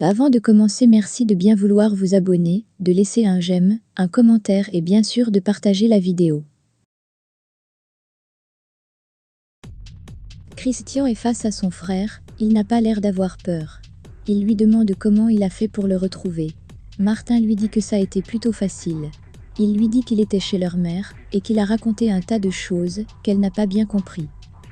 Avant de commencer, merci de bien vouloir vous abonner, de laisser un j'aime, un commentaire et bien sûr de partager la vidéo. Christian est face à son frère, il n'a pas l'air d'avoir peur. Il lui demande comment il a fait pour le retrouver. Martin lui dit que ça a été plutôt facile. Il lui dit qu'il était chez leur mère et qu'il a raconté un tas de choses qu'elle n'a pas bien compris.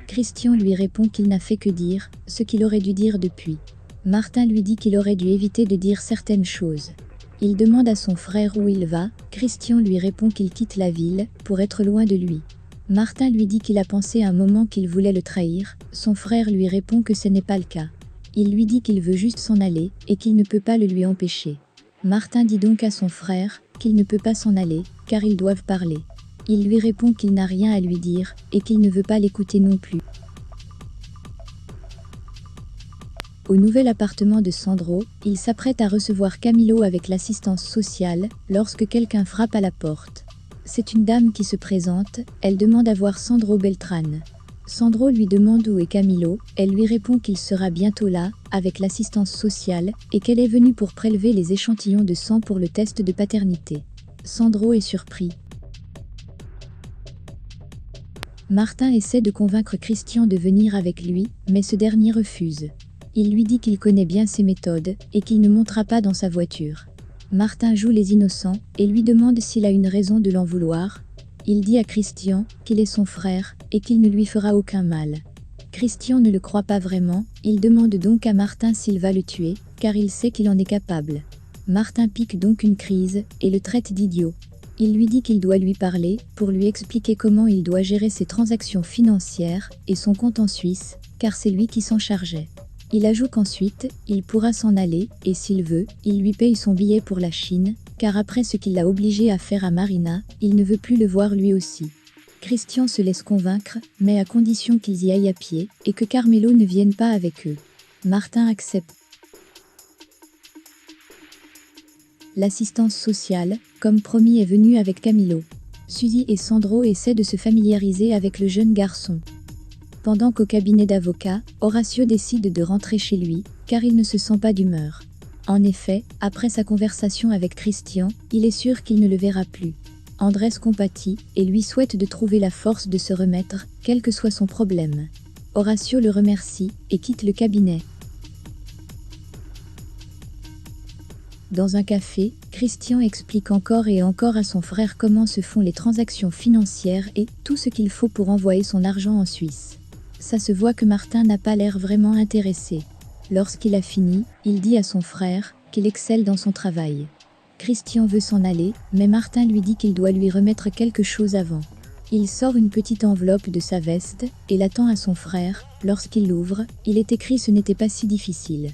Christian lui répond qu'il n'a fait que dire ce qu'il aurait dû dire depuis. Martin lui dit qu'il aurait dû éviter de dire certaines choses. Il demande à son frère où il va, Christian lui répond qu'il quitte la ville pour être loin de lui. Martin lui dit qu'il a pensé un moment qu'il voulait le trahir, son frère lui répond que ce n'est pas le cas. Il lui dit qu'il veut juste s'en aller et qu'il ne peut pas le lui empêcher. Martin dit donc à son frère qu'il ne peut pas s'en aller car ils doivent parler. Il lui répond qu'il n'a rien à lui dire et qu'il ne veut pas l'écouter non plus. Au nouvel appartement de Sandro, il s'apprête à recevoir Camilo avec l'assistance sociale lorsque quelqu'un frappe à la porte. C'est une dame qui se présente, elle demande à voir Sandro Beltrán. Sandro lui demande où est Camilo, elle lui répond qu'il sera bientôt là, avec l'assistance sociale, et qu'elle est venue pour prélever les échantillons de sang pour le test de paternité. Sandro est surpris. Martin essaie de convaincre Christian de venir avec lui, mais ce dernier refuse. Il lui dit qu'il connaît bien ses méthodes et qu'il ne montera pas dans sa voiture. Martin joue les innocents et lui demande s'il a une raison de l'en vouloir. Il dit à Christian qu'il est son frère et qu'il ne lui fera aucun mal. Christian ne le croit pas vraiment, il demande donc à Martin s'il va le tuer, car il sait qu'il en est capable. Martin pique donc une crise et le traite d'idiot. Il lui dit qu'il doit lui parler pour lui expliquer comment il doit gérer ses transactions financières et son compte en Suisse, car c'est lui qui s'en chargeait. Il ajoute qu'ensuite, il pourra s'en aller, et s'il veut, il lui paye son billet pour la Chine, car après ce qu'il l'a obligé à faire à Marina, il ne veut plus le voir lui aussi. Christian se laisse convaincre, mais à condition qu'ils y aillent à pied, et que Carmelo ne vienne pas avec eux. Martin accepte. L'assistance sociale, comme promis, est venue avec Camilo. Suzy et Sandro essaient de se familiariser avec le jeune garçon. Pendant qu'au cabinet d'avocat, Horacio décide de rentrer chez lui, car il ne se sent pas d'humeur. En effet, après sa conversation avec Christian, il est sûr qu'il ne le verra plus. Andrés compatit et lui souhaite de trouver la force de se remettre, quel que soit son problème. Horacio le remercie et quitte le cabinet. Dans un café, Christian explique encore et encore à son frère comment se font les transactions financières et tout ce qu'il faut pour envoyer son argent en Suisse. Ça se voit que Martin n'a pas l'air vraiment intéressé. Lorsqu'il a fini, il dit à son frère qu'il excelle dans son travail. Christian veut s'en aller, mais Martin lui dit qu'il doit lui remettre quelque chose avant. Il sort une petite enveloppe de sa veste et la tend à son frère. Lorsqu'il l'ouvre, il est écrit « Ce n'était pas si difficile ».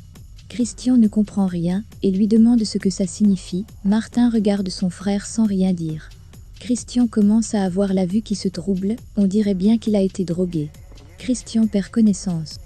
Christian ne comprend rien et lui demande ce que ça signifie. Martin regarde son frère sans rien dire. Christian commence à avoir la vue qui se trouble, on dirait bien qu'il a été drogué. Christian perd connaissance.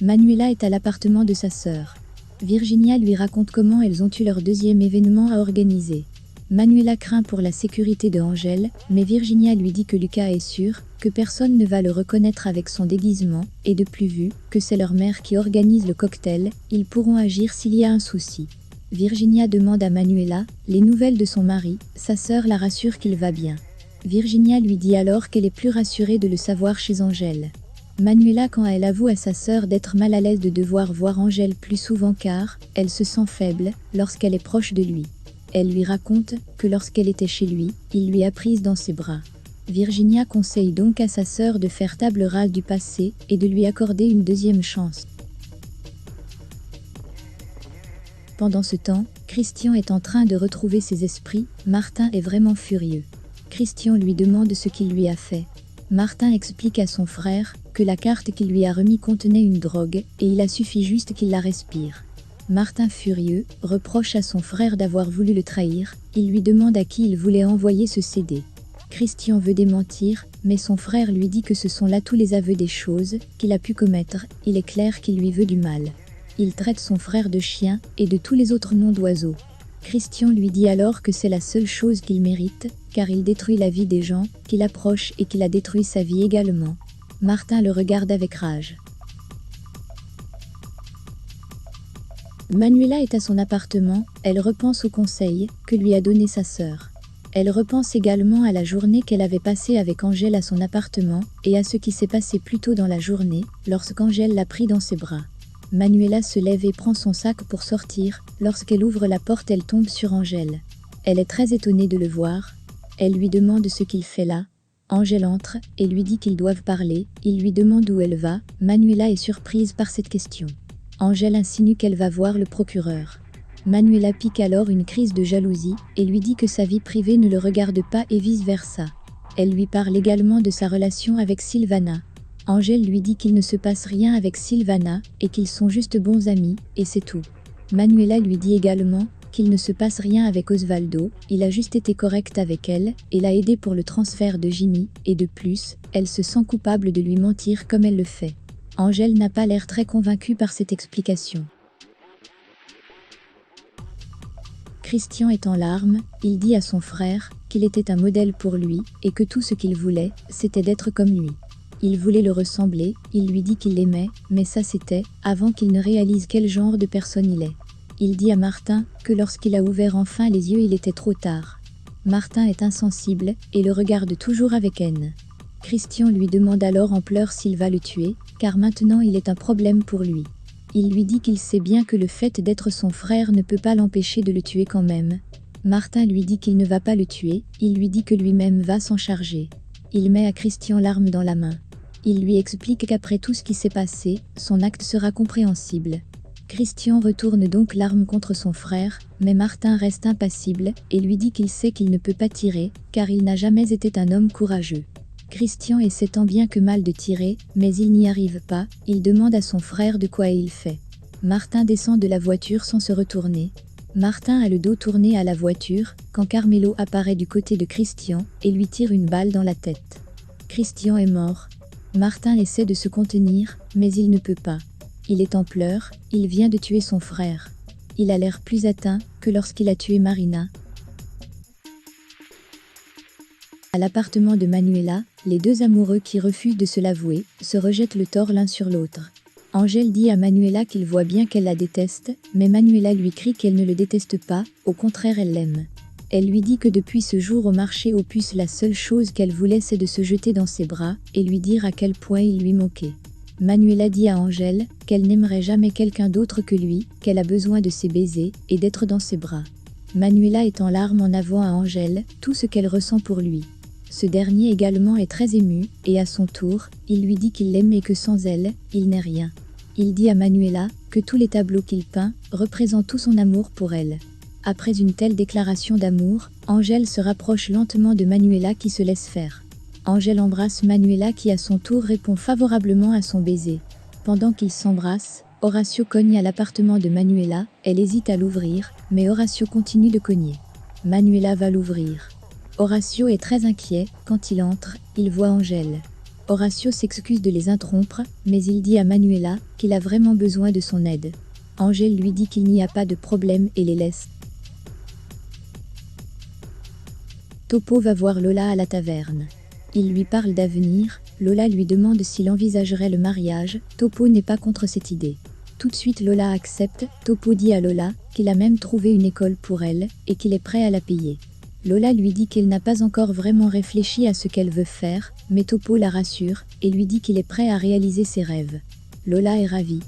Manuela est à l'appartement de sa sœur. Virginia lui raconte comment elles ont eu leur deuxième événement à organiser. Manuela craint pour la sécurité de Angel, mais Virginia lui dit que Lucas est sûr que personne ne va le reconnaître avec son déguisement, et de plus vu que c'est leur mère qui organise le cocktail, ils pourront agir s'il y a un souci. Virginia demande à Manuela les nouvelles de son mari, sa sœur la rassure qu'il va bien. Virginia lui dit alors qu'elle est plus rassurée de le savoir chez Angel. Manuela, quand elle avoue à sa sœur d'être mal à l'aise de devoir voir Angel plus souvent car elle se sent faible lorsqu'elle est proche de lui. Elle lui raconte que lorsqu'elle était chez lui, il lui a prise dans ses bras. Virginia conseille donc à sa sœur de faire table rase du passé et de lui accorder une deuxième chance. Pendant ce temps, Christian est en train de retrouver ses esprits. Martin est vraiment furieux. Christian lui demande ce qu'il lui a fait. Martin explique à son frère que la carte qu'il lui a remis contenait une drogue et il a suffi juste qu'il la respire. Martin, furieux, reproche à son frère d'avoir voulu le trahir. Il lui demande à qui il voulait envoyer ce CD. Christian veut démentir, mais son frère lui dit que ce sont là tous les aveux des choses qu'il a pu commettre. Il est clair qu'il lui veut du mal. Il traite son frère de chien et de tous les autres noms d'oiseaux. Christian lui dit alors que c'est la seule chose qu'il mérite, car il détruit la vie des gens qu'il approche et qu'il a détruit sa vie également. Martin le regarde avec rage. Manuela est à son appartement, elle repense au conseil que lui a donné sa sœur. Elle repense également à la journée qu'elle avait passée avec Angèle à son appartement et à ce qui s'est passé plus tôt dans la journée, lorsqu'Angèle l'a pris dans ses bras. Manuela se lève et prend son sac pour sortir. Lorsqu'elle ouvre la porte, elle tombe sur Angèle. Elle est très étonnée de le voir. Elle lui demande ce qu'il fait là. Angèle entre et lui dit qu'ils doivent parler. Il lui demande où elle va. Manuela est surprise par cette question. Angèle insinue qu'elle va voir le procureur. Manuela pique alors une crise de jalousie et lui dit que sa vie privée ne le regarde pas et vice-versa. Elle lui parle également de sa relation avec Sylvana. Angèle lui dit qu'il ne se passe rien avec Sylvana et qu'ils sont juste bons amis, et c'est tout. Manuela lui dit également qu'il ne se passe rien avec Osvaldo, il a juste été correct avec elle et l'a aidé pour le transfert de Jimmy, et de plus, elle se sent coupable de lui mentir comme elle le fait. Angèle n'a pas l'air très convaincue par cette explication. Christian est en larmes, il dit à son frère qu'il était un modèle pour lui et que tout ce qu'il voulait, c'était d'être comme lui. Il voulait le ressembler, il lui dit qu'il l'aimait, mais ça c'était avant qu'il ne réalise quel genre de personne il est. Il dit à Martin que lorsqu'il a ouvert enfin les yeux, il était trop tard. Martin est insensible et le regarde toujours avec haine. Christian lui demande alors en pleurs s'il va le tuer, car maintenant il est un problème pour lui. Il lui dit qu'il sait bien que le fait d'être son frère ne peut pas l'empêcher de le tuer quand même. Martin lui dit qu'il ne va pas le tuer, il lui dit que lui-même va s'en charger. Il met à Christian l'arme dans la main. Il lui explique qu'après tout ce qui s'est passé, son acte sera compréhensible. Christian retourne donc l'arme contre son frère, mais Martin reste impassible et lui dit qu'il sait qu'il ne peut pas tirer, car il n'a jamais été un homme courageux. Christian essaie tant bien que mal de tirer, mais il n'y arrive pas, il demande à son frère de quoi il fait. Martin descend de la voiture sans se retourner. Martin a le dos tourné à la voiture, quand Carmelo apparaît du côté de Christian et lui tire une balle dans la tête. Christian est mort. Martin essaie de se contenir, mais il ne peut pas. Il est en pleurs, il vient de tuer son frère. Il a l'air plus atteint que lorsqu'il a tué Marina. À l'appartement de Manuela, les deux amoureux qui refusent de se l'avouer, se rejettent le tort l'un sur l'autre. Angèle dit à Manuela qu'il voit bien qu'elle la déteste, mais Manuela lui crie qu'elle ne le déteste pas, au contraire elle l'aime. Elle lui dit que depuis ce jour au marché aux puces, la seule chose qu'elle voulait c'est de se jeter dans ses bras, et lui dire à quel point il lui manquait. Manuela dit à Angèle qu'elle n'aimerait jamais quelqu'un d'autre que lui, qu'elle a besoin de ses baisers, et d'être dans ses bras. Manuela est en larmes en avouant à Angèle tout ce qu'elle ressent pour lui. Ce dernier également est très ému, et à son tour, il lui dit qu'il l'aime et que sans elle, il n'est rien. Il dit à Manuela que tous les tableaux qu'il peint représentent tout son amour pour elle. Après une telle déclaration d'amour, Angèle se rapproche lentement de Manuela qui se laisse faire. Angèle embrasse Manuela qui à son tour répond favorablement à son baiser. Pendant qu'ils s'embrassent, Horacio cogne à l'appartement de Manuela, elle hésite à l'ouvrir, mais Horacio continue de cogner. Manuela va l'ouvrir. Horacio est très inquiet, quand il entre, il voit Angèle. Horacio s'excuse de les interrompre, mais il dit à Manuela qu'il a vraiment besoin de son aide. Angèle lui dit qu'il n'y a pas de problème et les laisse. Topo va voir Lola à la taverne. Il lui parle d'avenir, Lola lui demande s'il envisagerait le mariage, Topo n'est pas contre cette idée. Tout de suite Lola accepte, Topo dit à Lola qu'il a même trouvé une école pour elle, et qu'il est prêt à la payer. Lola lui dit qu'elle n'a pas encore vraiment réfléchi à ce qu'elle veut faire, mais Topo la rassure, et lui dit qu'il est prêt à réaliser ses rêves. Lola est ravie.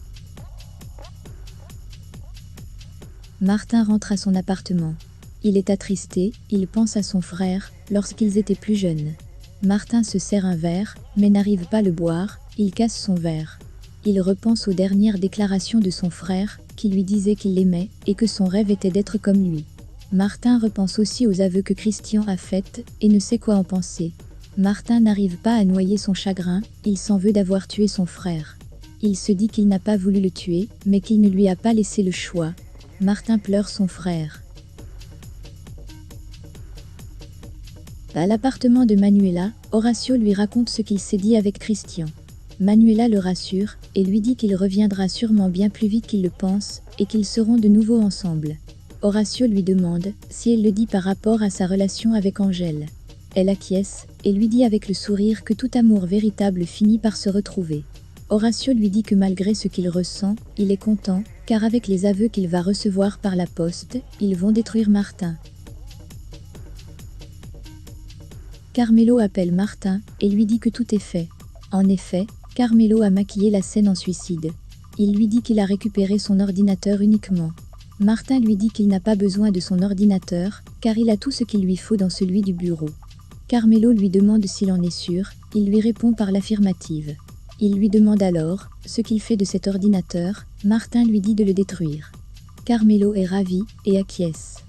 Martin rentre à son appartement. Il est attristé, il pense à son frère, lorsqu'ils étaient plus jeunes. Martin se sert un verre, mais n'arrive pas à le boire, il casse son verre. Il repense aux dernières déclarations de son frère, qui lui disait qu'il l'aimait, et que son rêve était d'être comme lui. Martin repense aussi aux aveux que Christian a faits, et ne sait quoi en penser. Martin n'arrive pas à noyer son chagrin, il s'en veut d'avoir tué son frère. Il se dit qu'il n'a pas voulu le tuer, mais qu'il ne lui a pas laissé le choix. Martin pleure son frère. À l'appartement de Manuela, Horacio lui raconte ce qu'il s'est dit avec Christian. Manuela le rassure, et lui dit qu'il reviendra sûrement bien plus vite qu'il le pense, et qu'ils seront de nouveau ensemble. Horacio lui demande si elle le dit par rapport à sa relation avec Angèle. Elle acquiesce, et lui dit avec le sourire que tout amour véritable finit par se retrouver. Horacio lui dit que malgré ce qu'il ressent, il est content, car avec les aveux qu'il va recevoir par la poste, ils vont détruire Martin. Carmelo appelle Martin et lui dit que tout est fait. En effet, Carmelo a maquillé la scène en suicide. Il lui dit qu'il a récupéré son ordinateur uniquement. Martin lui dit qu'il n'a pas besoin de son ordinateur, car il a tout ce qu'il lui faut dans celui du bureau. Carmelo lui demande s'il en est sûr, il lui répond par l'affirmative. Il lui demande alors ce qu'il fait de cet ordinateur, Martin lui dit de le détruire. Carmelo est ravi et acquiesce.